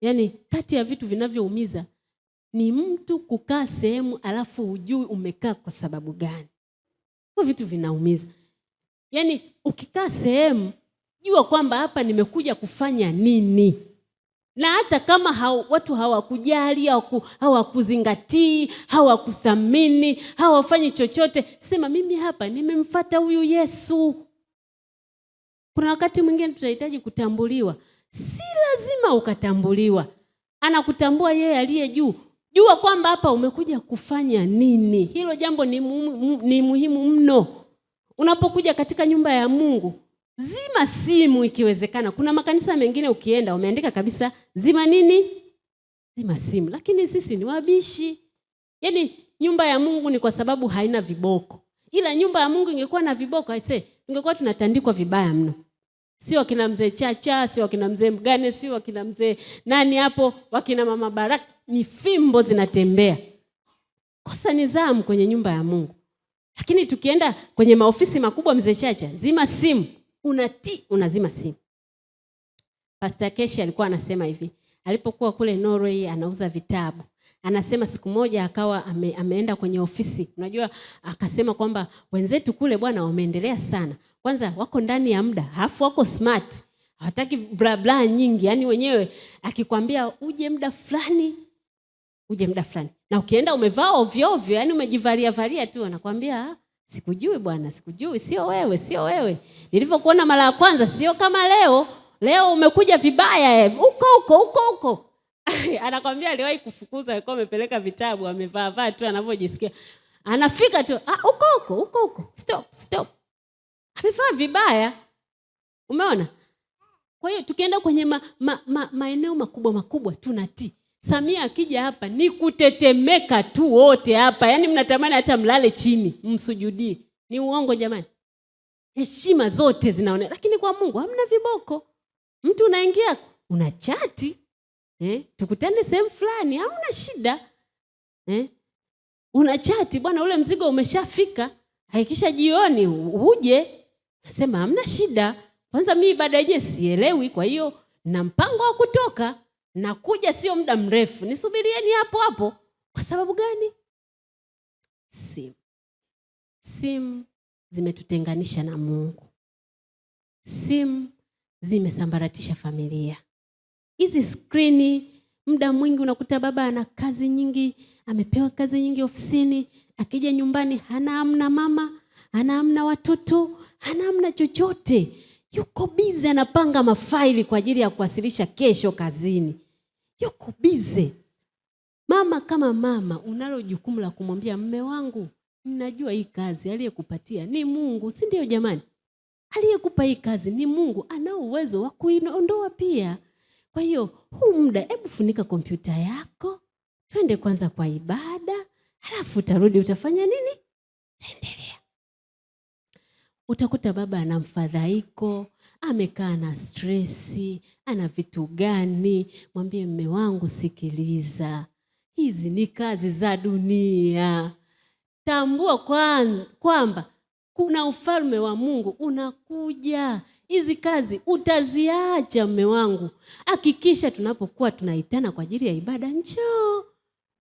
Yaani kati ya vitu vinavyoumiza ni mtu kukaa sehemu alafu hujui umekaa kwa sababu gani. Kwa vitu vinaumiza. Yaani ukikaa sehemu jua kwamba hapa nimekuja kufanya nini. Na hata kama watu hawakujali, hawakuzingatii, hawakuthamini, hawafanyi chochote, sema mimi hapa nimemfuata huyu Yesu. Kuna wakati mwingine tunahitaji kutambuliwa. Si lazima ukatambuliwa. Anakutambua yeye aliye juu. Jua kwamba hapa umekuja kufanya nini. Hilo jambo ni muhimu mno. Unapokuja katika nyumba ya Mungu, zima simu ikiwezekana. Kuna makanisa mengine ukienda wameandika kabisa zima nini? Zima simu. Lakini sisi ni wabishi. Yaani nyumba ya Mungu ni kwa sababu haina viboko. Ila nyumba ya Mungu ingekuwa na viboko, ingekuwa tunatandikwa vibaya mno. Sio wakina mzee Chacha, sio wakina mzee Mgane, sio wakina mzee nani hapo, wakina mama Baraka, ni fimbo zinatembea. Kosa nidhamu kwenye nyumba ya Mungu. Lakini tukienda kwenye maofisi makubwa, mzee Chacha, zima simu, unazima simu. Pastor Keshi alikuwa anasema hivi, alipokuwa kule Norway anauza vitabu. Anasema siku moja akawa ameenda kwenye ofisi. Unajua akasema kwamba wenzetu kule bwana wameendelea sana. Kwanza wako ndani ya muda, halafu wako smart. Hawataki bla bla nyingi. Yaani wenyewe akikwambia uje muda fulani. Na ukienda umevaa ovyo ovyo, yaani umejivalia tu, anakuambia sikujui bwana, sikujui, sio wewe. Nilivyokuona mara ya kwanza sio kama leo. Leo umekuja vibaya huko. Anakwambia aliwahi kufukuza, alikuwa amepeleka vitabu, amevaa tu anavyojisikia. Anafika tu, huko. Stop. Amevaa vibaya. Umeona? Kwa hiyo tukienda kwenye maeneo makubwa tunatii. Samia akija hapa ni kutetemeka tu wote hapa. Yaani mnatamani hata mlale chini, msujudie. Ni uongo jamani. Heshima zote zinaonekana. Lakini kwa Mungu hamna viboko. Mtu unaingia, unachati. Tukutane sehemu fulani, hauna shida. Una chati, bwana ule mzigo umeshafika, hakikisha jioni uje. Nasema hamna shida. Kwanza mimi ibada yenyewe sielewi, kwa hiyo na mpango wa kutoka, nakuja sio muda mrefu. Nisubirieni hapo hapo. Kwa sababu gani? Simu zimetutenganisha na Mungu. Simu zimesambaratisha familia. Hizi skrini, muda mwingi unakuta baba ana kazi nyingi, amepewa kazi nyingi ofisini, akija nyumbani hana amna mama, hana amna watoto, hana amna chochote. Yuko busy anapanga mafaili kwa ajili ya kuwasilisha kesho kazini. Yuko busy. Mama kama mama unalo jukumu la kumwambia mume wangu, ninajua hii kazi aliyekupatia ni Mungu, si ndio jamani? Aliyekupa hii kazi ni Mungu, ana uwezo wa kuiondoa pia. Kwa hiyo huu muda hebu funika kompyuta yako, twende kwanza kwa ibada, halafu utarudi utafanya nini? Endelea. Utakuta baba ana mfadhaiko, amekaa na stressi, ana vitu gani? Mwambie mume wangu, sikiliza. Hizi ni kazi za dunia. Tambua kwamba kuna ufalme wa Mungu unakuja. Hizi kazi utaziacha mume wangu. Hakikisha tunapokuwa tunaitana kwa ajili ya ibada, njoo.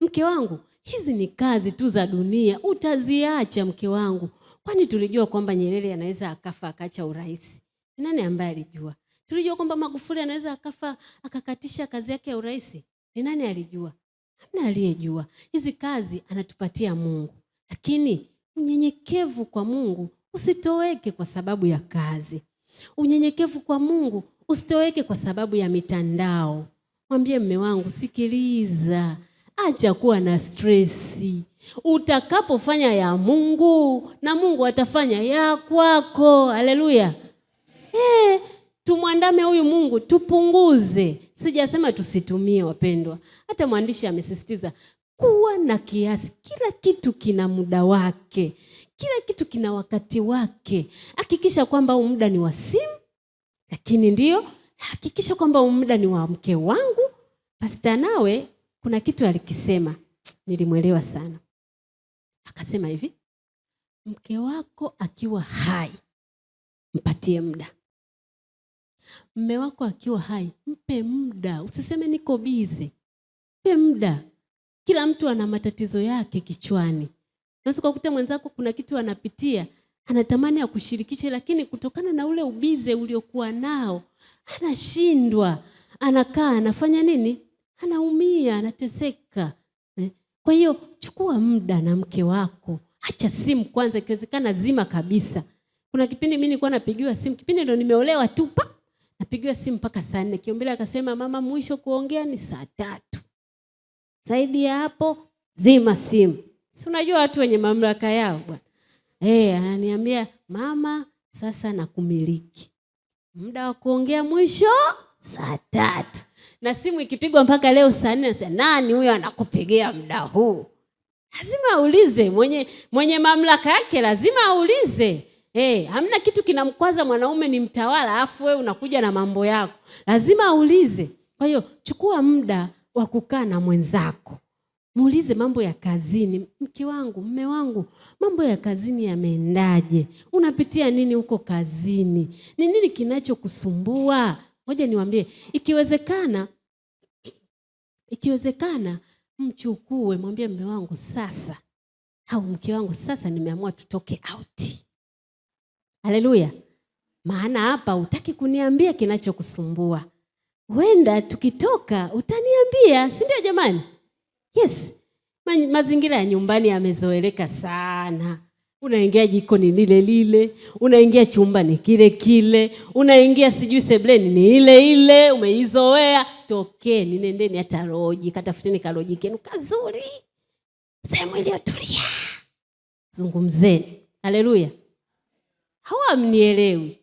Mke wangu, hizi ni kazi tu za dunia, utaziacha mke wangu. Kwani tulijua kwamba Nyerere anaweza akafa akaacha urais? Nani ambaye alijua? Tulijua kwamba Magufuli anaweza akafa akakatisha kazi yake ya urais? Ni nani alijua? Hamna aliyejua. Hizi kazi anatupatia Mungu. Lakini unyenyekevu kwa Mungu usitoweke kwa sababu ya kazi. Unyenyekevu kwa Mungu usitoweke kwa sababu ya mitandao. Mwambie mume wangu, sikiliza, acha kuwa na stressi. Utakapofanya ya Mungu na Mungu atafanya ya kwako. Haleluya. Tumwandame huyu Mungu, tupunguze. Sijasema tusitumie wapendwa. Hata mwandishi amesisitiza kuwa na kiasi. Kila kitu kina muda wake. Kila kitu kina wakati wake. Hakikisha kwamba huu muda ni wa simu, lakini ndio hakikisha kwamba huu muda ni wa mke wangu. Pastor nawe kuna kitu alikisema, nilimwelewa sana. Akasema hivi, mke wako akiwa hai, mpatie muda. Mume wako akiwa hai, mpe muda. Usiseme niko busy. Mpe muda. Kila mtu ana matatizo yake kichwani. Unaweza kukuta mwenzako kuna kitu anapitia, anatamani akushirikishe, lakini kutokana na ule ubize uliokuwa nao, anashindwa. Anakaa, anafanya nini? Anaumia, anateseka. Kwa hiyo chukua muda na mke wako. Acha simu kwanza, ikiwezekana zima kabisa. Kuna kipindi mimi nilikuwa napigiwa simu, kipindi ndo nimeolewa tu pa. Napigiwa simu mpaka saa 4. Kiombele akasema mama, mwisho kuongea ni saa 3. Zaidi ya hapo zima simu. Si unajua watu wenye mamlaka yao bwana. Ananiambia mama, sasa nakumiliki. Muda wa kuongea mwisho saa 3. Na simu ikipigwa mpaka leo saa 4, nasema nani huyo anakupigia muda huu? Lazima aulize, mwenye mamlaka yake lazima aulize. Hamna kitu kinamkwaza mwanaume ni mtawala, afu wewe unakuja na mambo yako. Lazima aulize. Kwa hiyo chukua muda wa kukaa na mwenzako. Muulize mambo ya kazini. Mke wangu, mume wangu, mambo ya kazini yameendaje? Unapitia nini huko kazini? Ni nini kinachokusumbua? Ngoja niwaambie, ikiwezekana mchukue, mwambie mume wangu sasa, au mke wangu sasa nimeamua tutoke out. Haleluya. Maana hapa hutaki kuniambia kinachokusumbua. Wenda tukitoka utaniambia, si ndio jamani? Yes. Mazingira ya nyumbani yamezoeleka sana. Unaingia jikoni lile lile, unaingia chumba ni kile kile, unaingia sijui sebuleni ni ile ile, umeizoea. Tokeni, nendeni hata roji, katafuteni karoji kenu kazuri, sehemu iliyotulia, zungumzeni. Haleluya. Hawamnielewi.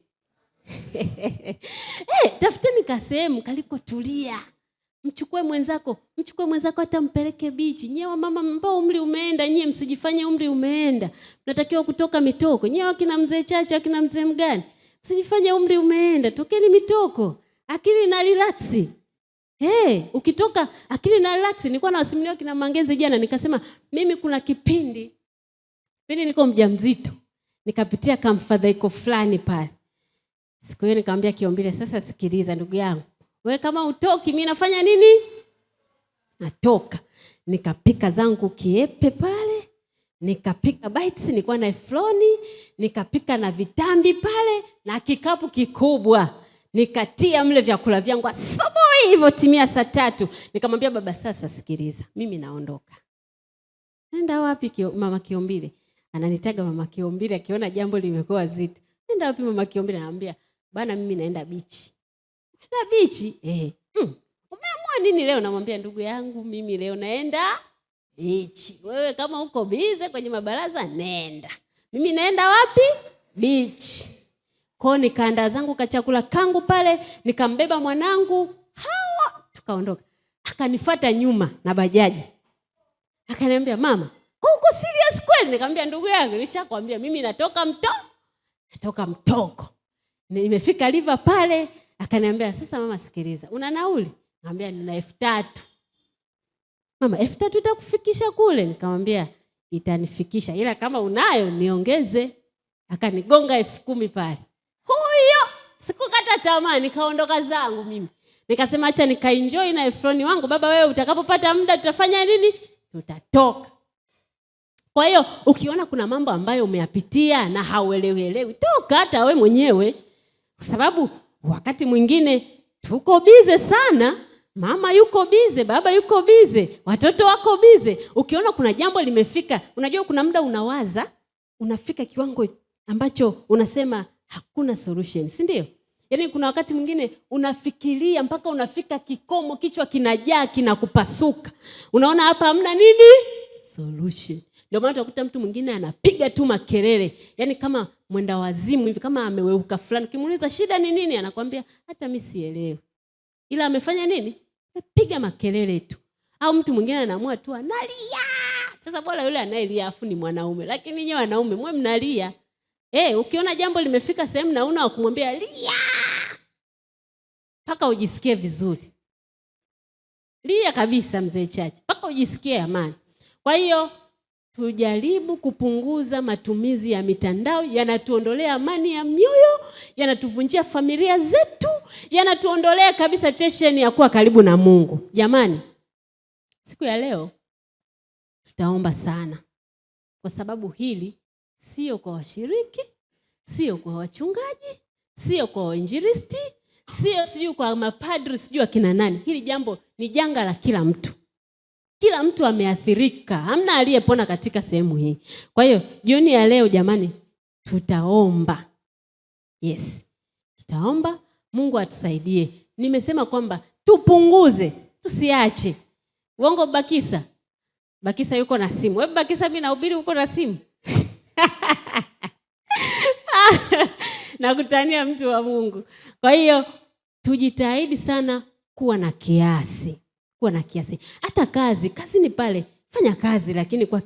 Tafuteni kasehemu kaliko tulia. Mchukue mwenzako hata mpeleke bichi. Nyewe mama ambao umri umeenda, nyewe msijifanye umri umeenda. Mnatakiwa kutoka mitoko. Nyewe kina mzee Chacha, akina mzee Mgani, msijifanye umri umeenda. Tokeni mitoko. Akili na relax. Ukitoka akili na relax. Nilikuwa nawasimulia kina Mangenzi jana, nikasema mimi kuna kipindi niko mjamzito, nikapitia kamfadhaiko fulani pale. Siku hiyo nikamwambia Kiombile, sasa sikiliza ndugu yangu, wewe kama utoki mimi nafanya nini? Natoka. Nikapika zangu kiepe pale, nikapika bites, nilikuwa na efloni, nikapika na vitambi pale na kikapu kikubwa. Nikatia mle vyakula vyangu asubuhi hivyo timia 3:00. Nikamwambia baba, sasa sikiliza, mimi naondoka. Nenda wapi mama Kiombile? Ananitaga mama Kiombile akiona jambo limekuwa zito. Nenda wapi mama Kiombile? Anambia, bana mimi naenda beach. Naenda beach? Umeamua nini leo? Namwambia ndugu yangu, mimi leo naenda beach. Wewe kama uko bize kwenye mabaraza nenda. Mimi naenda wapi? Beach. Kwa nikaandaa zangu kachakula kangu pale, nikambeba mwanangu, tukaondoka. Akanifuata nyuma na bajaji. Akaniambia, mama, uko serious kweli? Nikamwambia ndugu yangu, nishakwambia mimi natoka Mtoko. Nimefika River pale. Akaniambia, sasa mama sikiliza, una nauli? Nikamwambia nina 3,000. Mama, 3,000 itakufikisha kule? Nikamwambia itanifikisha, ila kama unayo niongeze. Akanigonga 10,000 pale. Huyo sikukata tamaa, nikaondoka zangu mimi. Nikasema acha nikaenjoy na efroni wangu. Baba, wewe utakapopata muda tutafanya nini? Tutatoka. Kwa hiyo ukiona kuna mambo ambayo umeyapitia na hauelewi, toka hata wewe mwenyewe. Kwa sababu wakati mwingine tuko bize sana. Mama yuko bize, baba yuko bize, watoto wako bize. Ukiona kuna jambo limefika, unajua kuna muda unawaza, unafika kiwango ambacho unasema hakuna solution, si ndio? Yaani kuna wakati mwingine unafikiria mpaka unafika kikomo, kichwa kinajaa, kinakupasuka. Unaona hapa hamna nini? Solution. Ndio maana utakuta mtu mwingine anapiga tu makelele, yaani kama mwenda wazimu hivi, kama ameweuka fulani. Ukimuuliza shida ni nini, anakuambia hata mimi sielewi. Ila amefanya nini? Piga makelele tu. Au mtu mwingine anaamua tu analia. Sasa bora yule anayelia afu ni mwanaume, lakini nyewe wanaume mwe mnalia. Ukiona jambo limefika sehemu na una kumwambia lia, paka ujisikie vizuri. Lia kabisa mzee Chacha, paka ujisikie amani. Kwa hiyo tujaribu kupunguza matumizi ya mitandao. Yanatuondolea amani ya mioyo, yanatuvunjia familia zetu, yanatuondolea kabisa tension ya kuwa karibu na Mungu. Jamani, siku ya leo tutaomba sana, kwa sababu hili sio kwa washiriki, sio kwa wachungaji, sio kwa wainjilisti, sio kwa mapadri, sio akina nani. Hili jambo ni janga la kila mtu. Kila mtu ameathirika. Hamna aliyepona katika sehemu hii. Kwa hiyo jioni ya leo jamani, tutaomba. Yes. Tutaomba Mungu atusaidie. Nimesema kwamba tupunguze, tusiache. Uongo Bakisa? Bakisa yuko na simu. Wewe Bakisa, mimi nahubiri uko na simu. Nakutania mtu wa Mungu. Kwa hiyo tujitahidi sana kuwa na kiasi. Kuwa na kiasi. Hata kazi ni pale, fanya kazi lakini kwa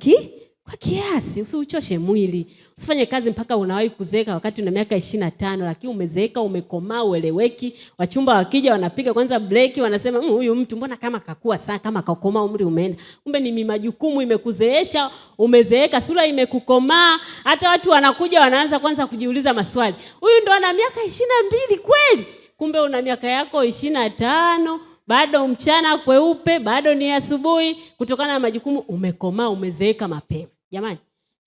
kiasi, usiuchoshe mwili. Usifanye kazi mpaka unawahi kuzeeka wakati una miaka 25, lakini umezeeka, umekomaa, ueleweki. Wachumba wakija wanapiga kwanza break, wanasema huyu mtu mbona kama kakua sana, kama kakomaa, umri umeenda. Kumbe ni majukumu imekuzeesha, umezeeka, sura imekukomaa. Hata watu wanakuja wanaanza kwanza kujiuliza maswali. Huyu ndo ana miaka 22 kweli? Kumbe una miaka yako 25. Bado mchana kweupe, bado ni asubuhi, kutokana na majukumu umekomaa, umezeeka mapema. Jamani,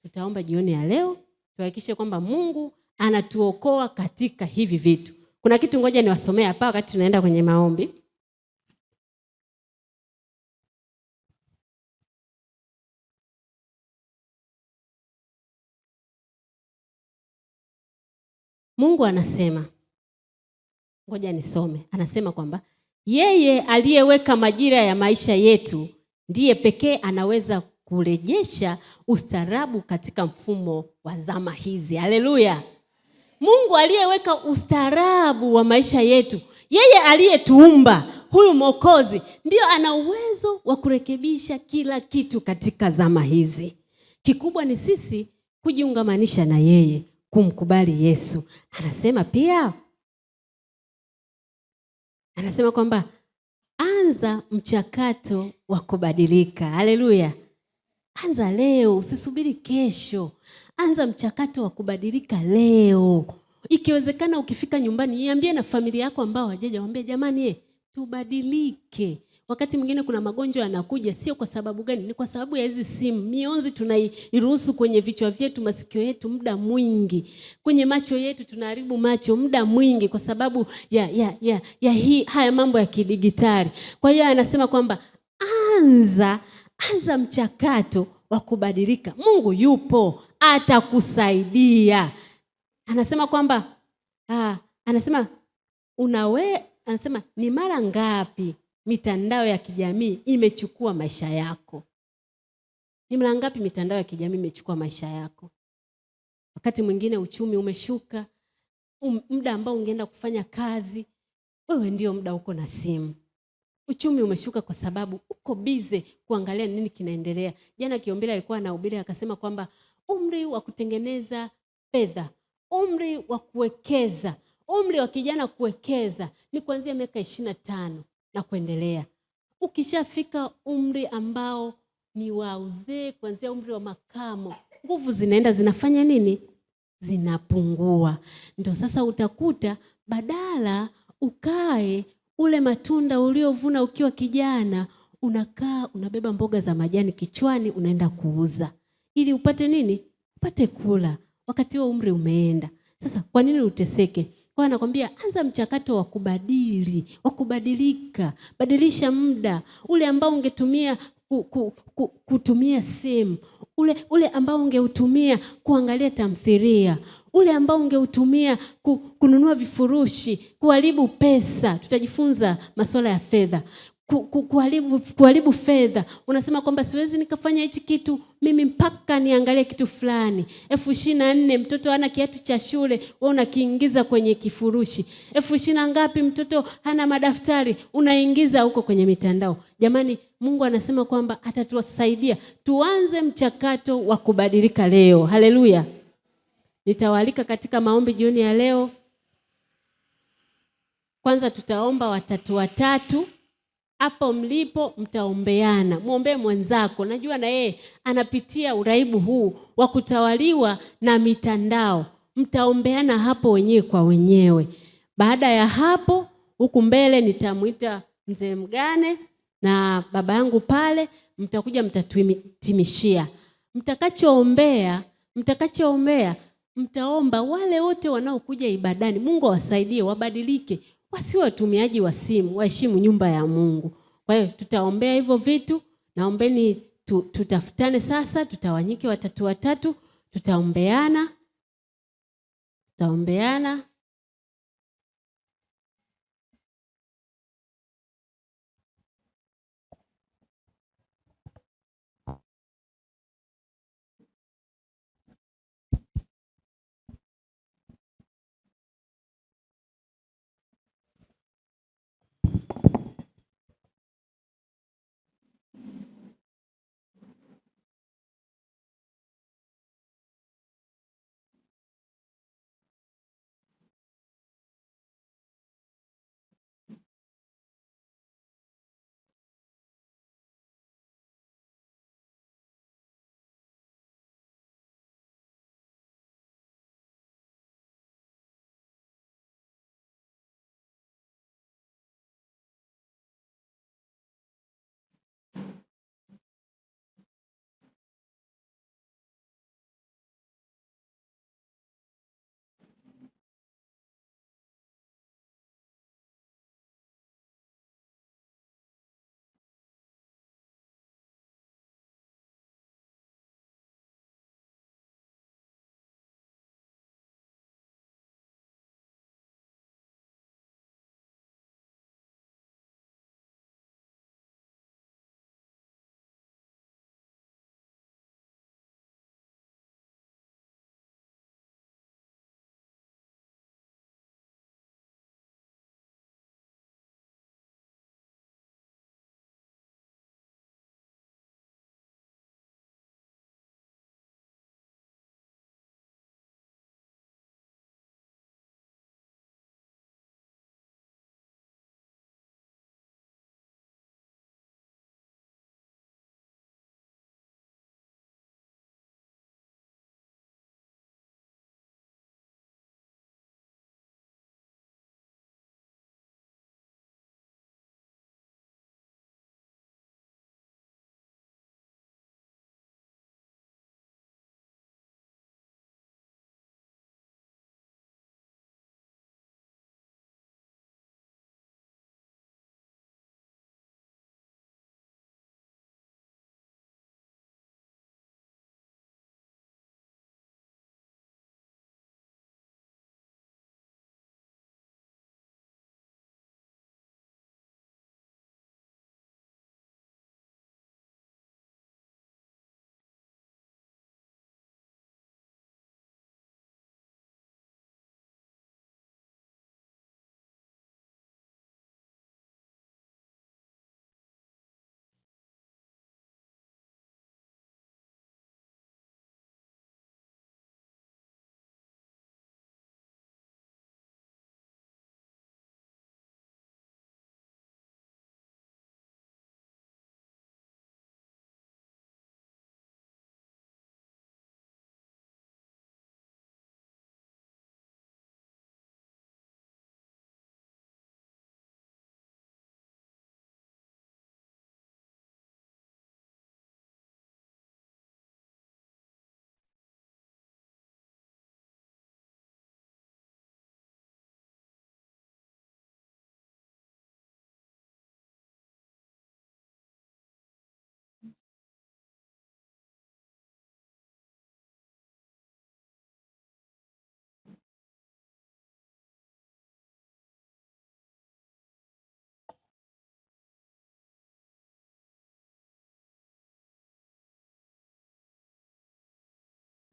tutaomba jioni ya leo, tuhakikishe kwamba Mungu anatuokoa katika hivi vitu. Kuna kitu ngoja niwasomee hapa wakati tunaenda kwenye maombi. Mungu anasema, ngoja nisome. Anasema kwamba yeye aliyeweka majira ya maisha yetu ndiye pekee anaweza kurejesha ustaarabu katika mfumo wa zama hizi. Haleluya. Mungu aliyeweka ustaarabu wa maisha yetu, yeye aliyetuumba, huyu Mwokozi, ndio ana uwezo wa kurekebisha kila kitu katika zama hizi. Kikubwa ni sisi kujiungamanisha na yeye, kumkubali Yesu. Anasema kwamba anza mchakato wa kubadilika. Haleluya. Anza leo, usisubiri kesho. Anza mchakato wa kubadilika leo. Ikiwezekana ukifika nyumbani, niambie na familia yako ambao hawajaja, waambie jamani, tubadilike. Wakati mwingine kuna magonjwa yanakuja sio kwa sababu gani? Ni kwa sababu ya hizi simu. Mionzi tunairuhusu kwenye vichwa vyetu, masikio yetu muda mwingi. Kwenye macho yetu tunaharibu macho muda mwingi kwa sababu haya mambo ya kidigitali. Kwa hiyo anasema kwamba anza mchakato wa kubadilika. Mungu yupo, atakusaidia. Anasema kwamba anasema ni mara ngapi mitandao ya kijamii imechukua maisha yako? Ni mara ngapi mitandao ya kijamii imechukua maisha yako? Wakati mwingine uchumi umeshuka, muda ambao ungeenda kufanya kazi, wewe ndio muda uko na simu. Uchumi umeshuka kwa sababu uko bize kuangalia nini kinaendelea. Jana Kiombile alikuwa anahubiri akasema kwamba umri wa kutengeneza fedha, umri wa kuwekeza, umri wa kijana kuwekeza ni kuanzia miaka 25 na kuendelea. Ukishafika umri ambao ni wa uzee, kuanzia umri wa makamo, nguvu zinaenda zinafanya nini? Zinapungua. Ndio sasa utakuta badala ukae ule matunda uliovuna ukiwa kijana, unakaa unabeba mboga za majani kichwani unaenda kuuza. Ili upate nini? Upate kula. Wakati huo umri umeenda. Sasa kwa nini uteseke? Kwa anakwambia anza mchakato wa kubadilika. Badilisha muda ule ambao ungetumia kutumia simu, ule ambao ungeutumia kuangalia tamthilia, ule ambao ungeutumia kununua vifurushi, kuharibu pesa. Tutajifunza masuala ya fedha. Kuharibu fedha. Unasema kwamba siwezi nikafanya hichi kitu mimi mpaka niangalie kitu fulani. 24,000 mtoto hana kiatu cha shule, wewe unakiingiza kwenye kifurushi. 20 ngapi mtoto hana madaftari, unaingiza huko kwenye mitandao. Jamani, Mungu anasema kwamba atatusaidia. Tuanze mchakato wa kubadilika leo. Haleluya. Nitawaalika katika maombi jioni ya leo. Kwanza tutaomba watatu. Hapo mlipo mtaombeana. Muombe mwenzako. Najua na yeye anapitia uraibu huu wa kutawaliwa na mitandao. Mtaombeana hapo wenyewe kwa wenyewe. Baada ya hapo, huku mbele nitamuita mzee Mgane na baba yangu pale, mtakuja mtatuhitimishia. Mtakachoombea, mtaomba wale wote wanaokuja ibadani. Mungu awasaidie wabadilike. Wasiwe watumiaji wa simu, waheshimu nyumba ya Mungu. Kwa hiyo tutaombea hivyo vitu. Naombeni tutafutane sasa, tutawanyike watatu. Tutaombeana.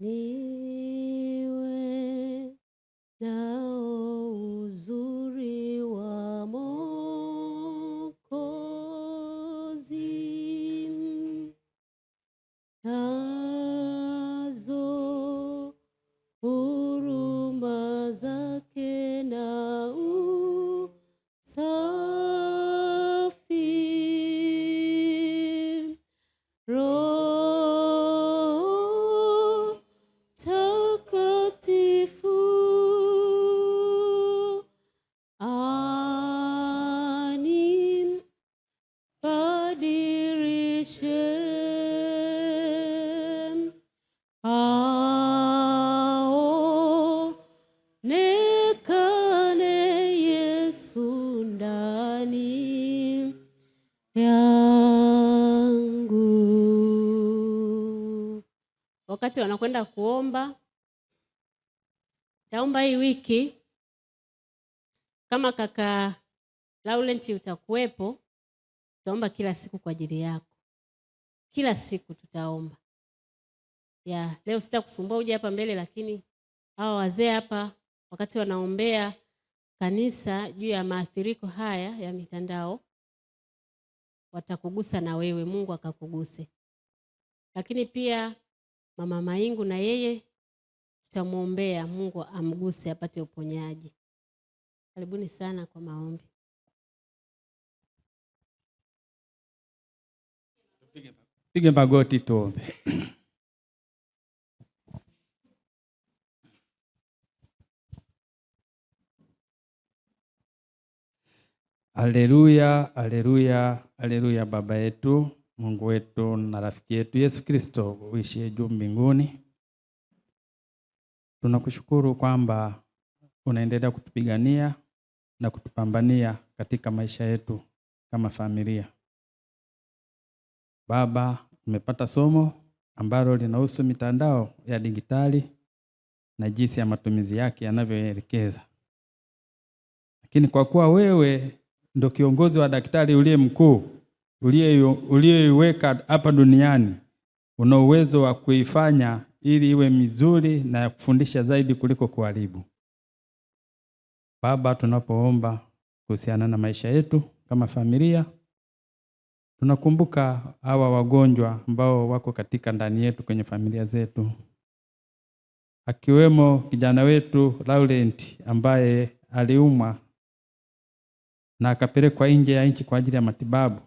niwe nao uzuri wa Mwokozi, nazo huruma zake na usafi, Roho Takatifu anibadilishe, aonekane Yesu ndani yangu. Wakati wanakwenda kuomba, taomba hii wiki, kama kaka Laurent utakuwepo, tutaomba kila siku kwa ajili yako. Kila siku tutaomba. Leo sitakusumbua uje hapa mbele, lakini hawa wazee hapa wakati wanaombea kanisa juu ya maathiriko haya ya mitandao, watakugusa na wewe, Mungu akakuguse. Lakini pia Mama Maingu na yeye tutamuombea Mungu amguse apate uponyaji. Karibuni sana kwa maombi. Pige magoti tuombe. Haleluya, haleluya, haleluya. Baba yetu, Mungu wetu na rafiki yetu Yesu Kristo uishie juu mbinguni, tunakushukuru kwamba unaendelea kutupigania na kutupambania katika maisha yetu kama familia. Baba, tumepata somo ambalo linahusu mitandao ya digitali na jinsi ya matumizi yake yanavyoelekeza. Lakini kwa kuwa wewe ndio kiongozi wa daktari uliye mkuu, uliyeiweka hapa duniani, una uwezo wa kuifanya ili iwe mizuri na ya kufundisha zaidi kuliko kuharibu. Baba, tunapoomba kuhusiana na maisha yetu kama familia, tunakumbuka hawa wagonjwa ambao wako katika ndani yetu kwenye familia zetu. Akiwemo kijana wetu Laurent ambaye aliumwa na akapelekwa nje ya nchi kwa ajili ya matibabu.